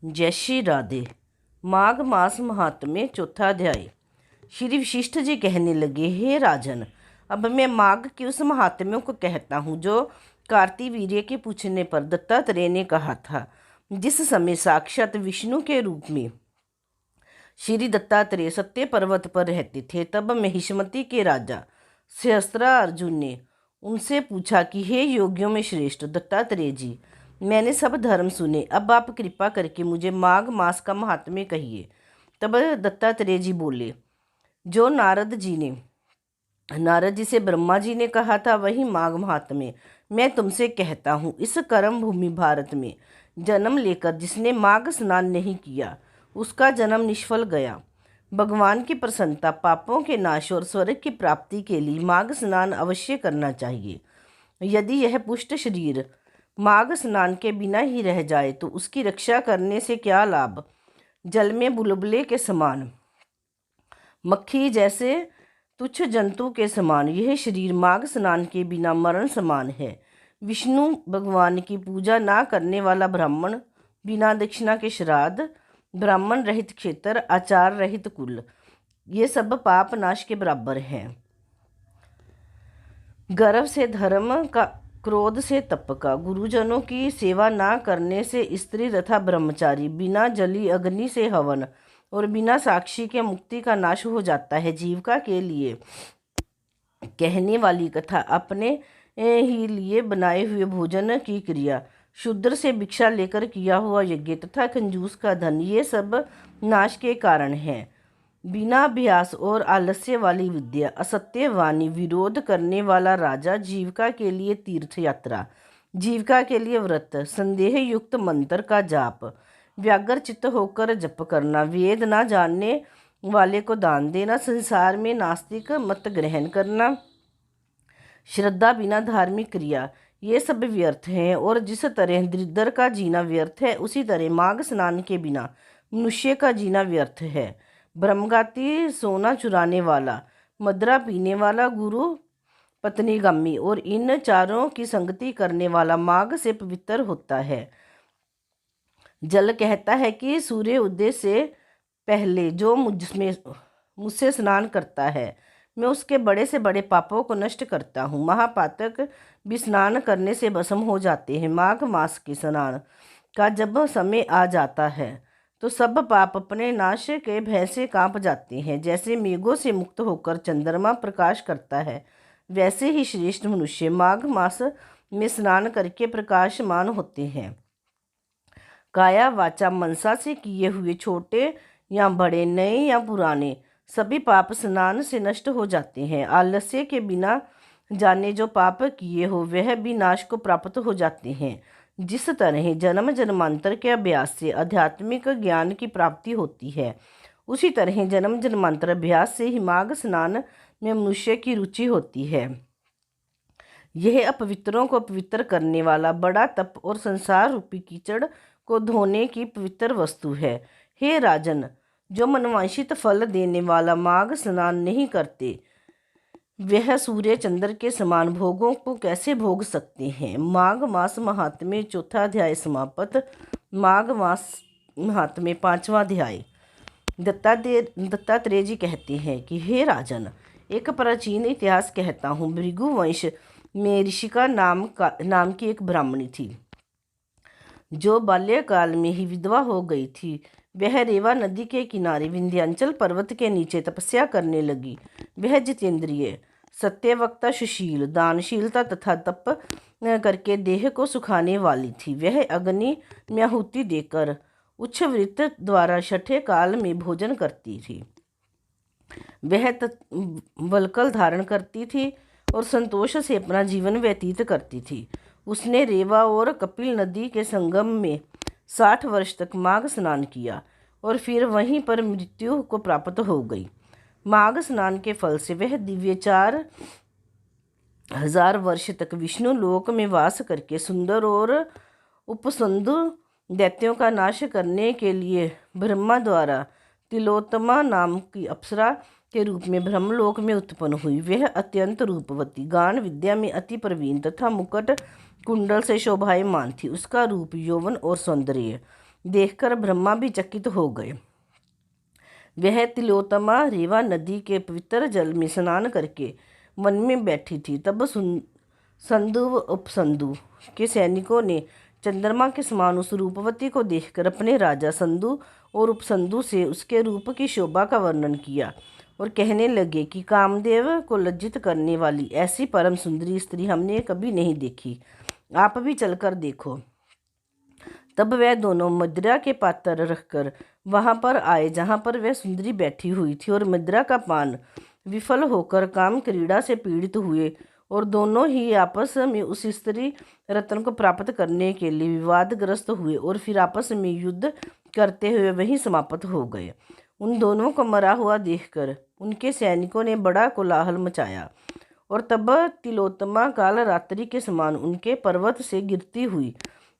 जय श्री राधे। माघ मास महात्म्य चौथा अध्याय। श्री वशिष्ठ जी कहने लगे, हे राजन, अब मैं माघ के उस महात्म्यों को कहता हूँ जो कार्तिवीर्य के पूछने पर दत्तात्रेय ने कहा था। जिस समय साक्षात विष्णु के रूप में श्री दत्तात्रेय सत्य पर्वत पर रहते थे, तब महिष्मति के राजा सहस्त्रार्जुन ने उनसे पूछा कि हे योगियों में श्रेष्ठ दत्तात्रेय जी, मैंने सब धर्म सुने, अब आप कृपा करके मुझे माघ मास का महात्म्य कहिए। तब दत्तात्रेय जी बोले, जो नारद जी से ब्रह्मा जी ने कहा था, वही माघ महात्म्य मैं तुमसे कहता हूँ। इस कर्म भूमि भारत में जन्म लेकर जिसने माघ स्नान नहीं किया, उसका जन्म निष्फल गया। भगवान की प्रसन्नता, पापों के नाश और स्वर्ग की प्राप्ति के लिए माघ स्नान अवश्य करना चाहिए। यदि यह पुष्ट शरीर माघ स्नान के बिना ही रह जाए तो उसकी रक्षा करने से क्या लाभ। जल में बुलबुले के समान, मक्खी जैसे तुच्छ जंतु के समान यह शरीर माघ स्नान के बिना मरण समान है। विष्णु भगवान की पूजा ना करने वाला ब्राह्मण, बिना दक्षिणा के श्राद्ध, ब्राह्मण रहित क्षेत्र, आचार रहित कुल, ये सब पाप नाश के बराबर हैं। गर्व से धर्म का, क्रोध से तप का, गुरुजनों की सेवा ना करने से स्त्री तथा ब्रह्मचारी, बिना जली अग्नि से हवन और बिना साक्षी के मुक्ति का नाश हो जाता है। जीविका के लिए कहने वाली कथा, अपने ही लिए बनाए हुए भोजन की क्रिया, शूद्र से भिक्षा लेकर किया हुआ यज्ञ तथा कंजूस का धन, ये सब नाश के कारण हैं। बिना अभ्यास और आलस्य वाली विद्या, असत्य वाणी, विरोध करने वाला राजा, जीविका के लिए तीर्थ यात्रा, जीविका के लिए व्रत, संदेह युक्त मंत्र का जाप, व्याग्र चित्त होकर जप करना, वेद ना जानने वाले को दान देना, संसार में नास्तिक मत ग्रहण करना, श्रद्धा बिना धार्मिक क्रिया, ये सब व्यर्थ हैं। और जिस तरह दरिद्र का जीना व्यर्थ है, उसी तरह माघ स्नान के बिना मनुष्य का जीना व्यर्थ है। ब्रह्मघाती, सोना चुराने वाला, मदिरा पीने वाला, गुरु पत्नीगामी और इन चारों की संगति करने वाला माघ से पवित्र होता है। जल कहता है कि सूर्य उदय से पहले जो मुझसे स्नान करता है, मैं उसके बड़े से बड़े पापों को नष्ट करता हूँ। महापातक भी स्नान करने से भस्म हो जाते हैं। माघ मास के स्नान का जब समय आ जाता है तो सब पाप अपने नाश के भय से कांप जाते हैं। जैसे मेघों से मुक्त होकर चंद्रमा प्रकाश करता है, वैसे ही श्रेष्ठ मनुष्य माघ मास में स्नान करके प्रकाशमान होते हैं। काया वाचा मनसा से किए हुए छोटे या बड़े, नए या पुराने, सभी पाप स्नान से नष्ट हो जाते हैं। आलस्य के बिना जाने जो पाप किए हो, वह भी नाश को प्राप्त हो जाते हैं। जिस तरह जन्म जन्मांतर के अभ्यास से आध्यात्मिक ज्ञान की प्राप्ति होती है, उसी तरह जन्म जन्मांतर अभ्यास से ही माघ स्नान में मनुष्य की रुचि होती है। यह अपवित्रों को पवित्र करने वाला बड़ा तप और संसार रूपी कीचड़ को धोने की पवित्र वस्तु है। हे राजन, जो मनवांछित फल देने वाला माघ स्नान नहीं करते, वह सूर्य चंद्र के समान भोगों को कैसे भोग सकते हैं। माघ मास महात्म्य चौथा अध्याय समाप्त। माघ मास महात्म्य पांचवा अध्याय। दत्तात्रेय जी कहते हैं कि हे राजन, एक प्राचीन इतिहास कहता हूँ। भृगु वंश में ऋषिका नाम की एक ब्राह्मणी थी, जो बाल्यकाल में ही विधवा हो गई थी। वह रेवा नदी के किनारे विंध्याचल पर्वत के नीचे तपस्या करने लगी। वह जितेंद्रिय, सत्यवक्ता, सुशील, दानशीलता तथा तप करके देह को सुखाने वाली थी। वह अग्नि में आहुति देकर उच्छवृत्त द्वारा छठे काल में भोजन करती थी। वह वल्कल धारण करती थी और संतोष से अपना जीवन व्यतीत करती थी। उसने रेवा और कपिल नदी के संगम में 60 वर्ष तक माघ स्नान किया और फिर वहीं पर मृत्यु को प्राप्त हो गई। माघ स्नान के फल से वह दिव्य 4000 वर्ष तक विष्णु लोक में वास करके सुंदर और उपसंदु दैत्यों का नाश करने के लिए ब्रह्मा द्वारा तिलोत्तमा नाम की अप्सरा के रूप में ब्रह्मलोक में उत्पन्न हुई। वह अत्यंत रूपवती, गान विद्या में अति प्रवीण तथा मुकुट कुंडल से शोभायमान थी। उसका रूप, यौवन और सौंदर्य देखकर ब्रह्मा भी चकित हो गए। वह तिलोत्तमा रेवा नदी के पवित्र जल में स्नान करके वन में बैठी थी। तब संदु व उपसंदु के सैनिकों ने चंद्रमा के समान उस रूपवती को देखकर अपने राजा संदु और उपसंदु से उसके रूप की शोभा का वर्णन किया और कहने लगे कि कामदेव को लज्जित करने वाली ऐसी परम सुंदरी स्त्री हमने कभी नहीं देखी, आप भी चलकर देखो। तब वह दोनों मदिरा के पात्र रखकर वहां पर आए जहां पर वह सुंदरी बैठी हुई थी, और मदिरा का पान विफल होकर काम क्रीड़ा से पीड़ित हुए, और दोनों ही आपस में उस स्त्री रत्न को प्राप्त करने के लिए विवादग्रस्त हुए और फिर आपस में युद्ध करते हुए वहीं समाप्त हो गए। उन दोनों को मरा हुआ देखकर उनके सैनिकों ने बड़ा कोलाहल मचाया, और तब तिलोत्तमा काल रात्रि के समान उनके पर्वत से गिरती हुई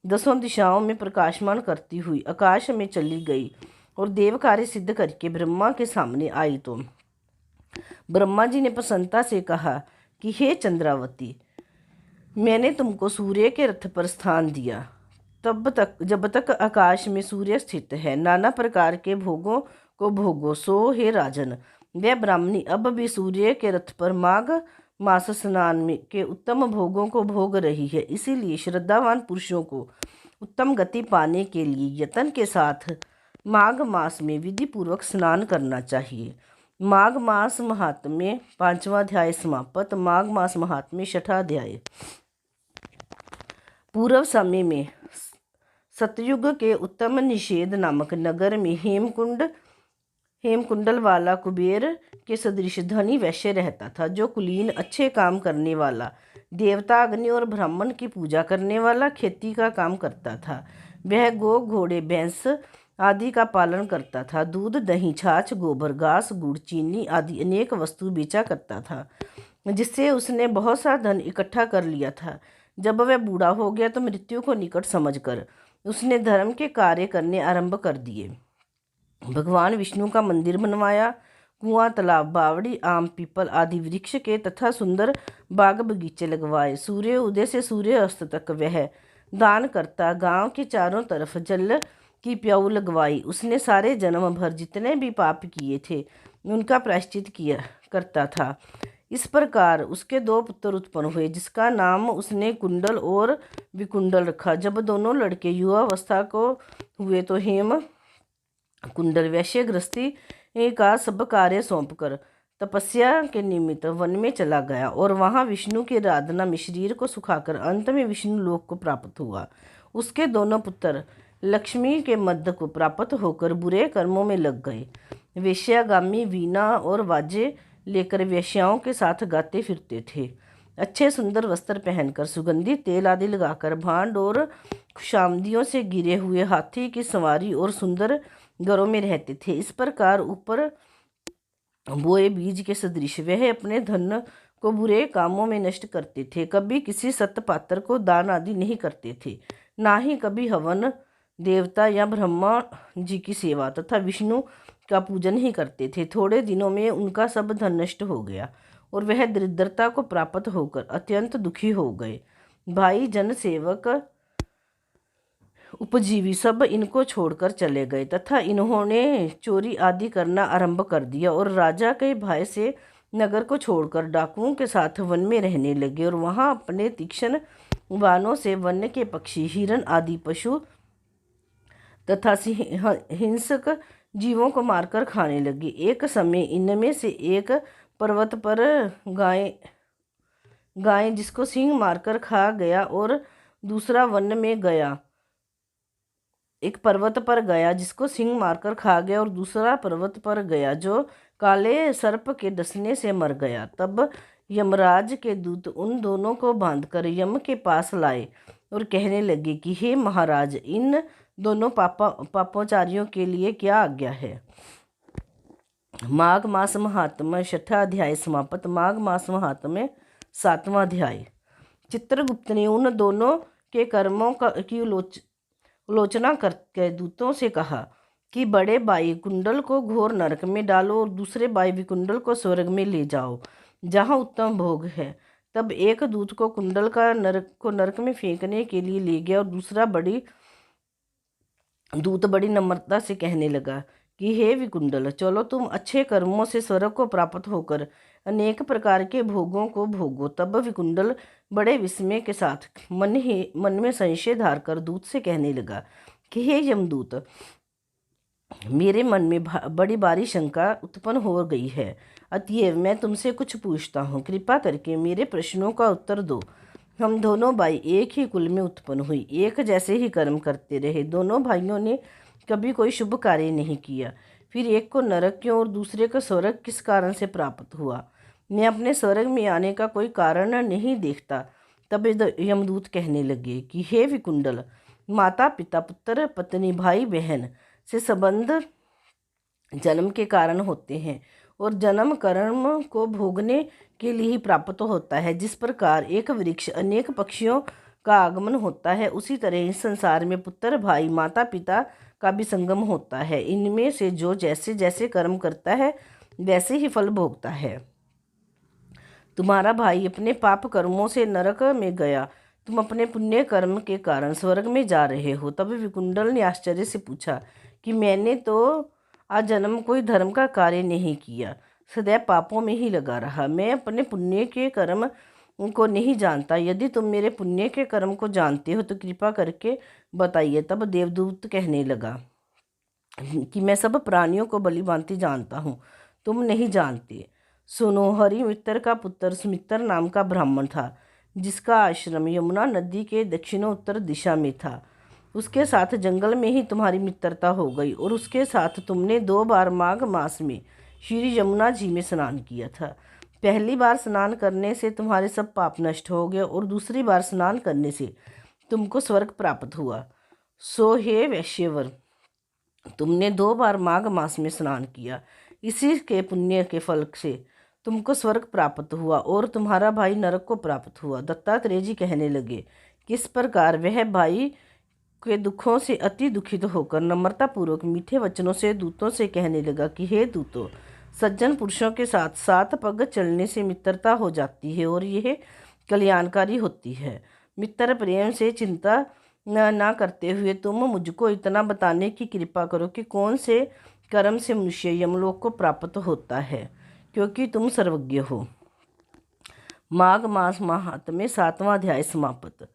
10 दिशाओं में प्रकाशमान करती हुई आकाश में चली गई और देव कार्य सिद्ध करके ब्रह्मा के सामने आई। तो ब्रह्मा जी ने प्रसन्नता से कहा कि हे चंद्रावती, मैंने तुमको सूर्य के रथ पर स्थान दिया तब तक जब तक आकाश में सूर्य स्थित है। नाना प्रकार के भोगों को भोगो, सो हे राजन, वह ब्राह्मणी अब भी सूर्य के रथ पर माघ मास स्नान में के उत्तम भोगों को भोग रही है। इसीलिए श्रद्धावान पुरुषों को उत्तम गति पाने के लिए यत्न के साथ माघ मास में विधि पूर्वक स्नान करना चाहिए। माघ मास महात्म्य 5वां अध्याय समाप्त। माघ मास महात्म्य 6ठा अध्याय। पूर्व समय में सतयुग के उत्तम निषेध नामक नगर में हेमकुंडल वाला कुबेर के सदृश धनी वैश्य रहता था, जो कुलीन, अच्छे काम करने वाला, देवता, अग्नि और ब्राह्मण की पूजा करने वाला, खेती का काम करता था। वह गो, घोड़े, भैंस आदि का पालन करता था। दूध, दही, छाछ, गोबर, घास, गुड़, चीनी आदि अनेक वस्तु बेचा करता था, जिससे उसने बहुत सा धन इकट्ठा कर लिया था। जब वह बूढ़ा हो गया तो मृत्यु को निकट समझकर उसने धर्म के कार्य करने आरंभ कर दिए। भगवान विष्णु का मंदिर बनवाया, कुआं, तालाब, बावड़ी, आम, पीपल आदि वृक्ष के तथा सुंदर बाग बगीचे लगवाए। सूर्य उदय से सूर्य अस्त तक वह दान करता। गांव के चारों तरफ जल की प्याऊ लगवाई। उसने सारे जन्म भर जितने भी पाप किए थे उनका प्रायश्चित किया करता था। इस प्रकार उसके 2 पुत्र उत्पन्न हुए, जिसका नाम उसने कुंडल और विकुंडल रखा। जब दोनों लड़के युवावस्था को हुए तो हेम कुंडल वैश्य गृहस्थी का सब कार्य सौंपकर तपस्या के निमित्त वन में चला गया और वहां विष्णु की आराधना में शरीर को सुखाकर अंत में विष्णु लोक को प्राप्त हुआ। उसके दोनों पुत्र लक्ष्मी के मध्य को प्राप्त होकर बुरे कर्मों में लग गए। वेश्यागामी वीणा और वाजे लेकर वेश्याओं के साथ गाते फिरते थे। अच्छे सुंदर वस्त्र पहनकर, सुगंधित तेल आदि लगाकर, भांड और खुशामदियों से गिरे हुए हाथी की सवारी और सुंदर घरों में रहते थे। इस प्रकार ऊपर बोए बीज के सदृश वह अपने धन को बुरे कामों में नष्ट करते थे। कभी किसी सत्पात्र को दान आदि नहीं करते थे, ना ही कभी हवन, देवता या ब्रह्मा जी की सेवा तथा विष्णु का पूजन ही करते थे। थोड़े दिनों में उनका सब धन नष्ट हो गया और वह दरिद्रता को प्राप्त होकर अत्यंत दुखी हो गए। भाई, जन, सेवक, उपजीवी सब इनको छोड़कर चले गए तथा इन्होंने चोरी आदि करना आरंभ कर दिया और राजा के भय से नगर को छोड़कर डाकुओं के साथ वन में रहने लगे और वहां अपने तीक्ष्ण बाणों से वन्य के पक्षी, हिरण आदि पशु तथा हिंसक जीवों को मारकर खाने लगे। एक समय इनमें से एक पर्वत पर गाय जिसको सिंह मारकर खा गया और दूसरा वन में गया। एक पर्वत पर गया जिसको सिंह मारकर खा गया और दूसरा पर्वत पर गया जो काले सर्प के डसने से मर गया। तब यमराज के दूत उन दोनों को बांधकर यम के पास लाए और कहने लगे कि हे महाराज, इन दोनों पापोचारियों के लिए क्या आज्ञा है। माघ मास महात्म्य 6ठा अध्याय समाप्त। माघ मास महात्म्य 7वां अध्याय। चित्रगुप्त ने उन दोनों के कर्मों की आलोचना करके दूतों से कहा कि बड़े भाई कुंडल को घोर नरक में डालो और दूसरे भाई विकुंडल को स्वर्ग में ले जाओ जहाँ उत्तम भोग है। तब एक दूत को कुंडल का नरक में फेंकने के लिए ले गया और दूसरा बड़ी दूत बड़ी नम्रता से कहने लगा कि हे विकुंडल, चलो तुम अच्छे कर्मों से स्वर्ग को प्राप्त होकर अनेक प्रकार के भोगों को भोगो। तब विकुंडल बड़े विस्मय के साथ मन में संशय धार कर दूत से कहने लगा कि हे यमदूत, मेरे मन में बड़ी भारी शंका उत्पन्न हो गई है, अतएव मैं तुमसे कुछ पूछता हूँ। कृपा करके मेरे प्रश्नों का उत्तर दो। हम दोनों भाई एक ही कुल में उत्पन्न हुई, एक जैसे ही कर्म करते रहे। दोनों भाइयों ने कभी कोई शुभ कार्य नहीं किया। फिर एक को नरक क्यों और दूसरे को स्वर्ग किस कारण से प्राप्त हुआ? मैं अपने स्वर्ग में आने का कोई कारण नहीं देखता। तब यमदूत कहने लगे कि हे विकुंडल, माता पिता पुत्र पत्नी भाई बहन से संबंध जन्म के कारण होते हैं और जन्म कर्म को भोगने के लिए ही प्राप्त होता है। जिस प्रकार एक वृक्ष अनेक पक्षियों का आगमन होता है, उसी तरह इस संसार में पुत्र भाई माता पिता का भी संगम होता है। इनमें से जो जैसे जैसे कर्म करता है वैसे ही फल भोगता है। तुम्हारा भाई अपने पाप कर्मों से नरक में गया, तुम अपने पुण्य कर्म के कारण स्वर्ग में जा रहे हो। तब विकुंडल ने आश्चर्य से पूछा कि मैंने तो आज जन्म कोई धर्म का कार्य नहीं किया, सदैव पापों में ही लगा रहा। मैं अपने पुण्य के कर्म को नहीं जानता। यदि तुम मेरे पुण्य के कर्म को जानते हो तो कृपा करके बताइए। तब देवदूत कहने लगा कि मैं सब प्राणियों को भली भांति जानता हूँ, तुम नहीं जानते। सुनो, हरिमित्र का पुत्र सुमित्र नाम का ब्राह्मण था, जिसका आश्रम यमुना नदी के दक्षिणोत्तर दिशा में था। उसके साथ जंगल में ही तुम्हारी मित्रता हो गई और उसके साथ तुमने 2 बार माघ मास में श्री यमुना जी में स्नान किया था। पहली बार स्नान करने से तुम्हारे सब पाप नष्ट हो गए और दूसरी बार स्नान करने से तुमको स्वर्ग प्राप्त हुआ। सो हे वैश्यवर, तुमने 2 बार माघ मास में स्नान किया, इसी के पुण्य के फल से तुमको स्वर्ग प्राप्त हुआ और तुम्हारा भाई नरक को प्राप्त हुआ। दत्तात्रेय जी कहने लगे, किस प्रकार वह भाई के दुखों से अति दुखित होकर नम्रतापूर्वक मीठे वचनों से दूतों से कहने लगा कि हे दूतों, सज्जन पुरुषों के साथ 7 पग चलने से मित्रता हो जाती है और यह कल्याणकारी होती है। मित्र प्रेम से चिंता ना करते हुए तुम मुझको इतना बताने की कृपा करो कि कौन से कर्म से मनुष्य यमलोक को प्राप्त होता है, क्योंकि तुम सर्वज्ञ हो। माघ मास महात्म्य 7वां अध्याय समाप्त।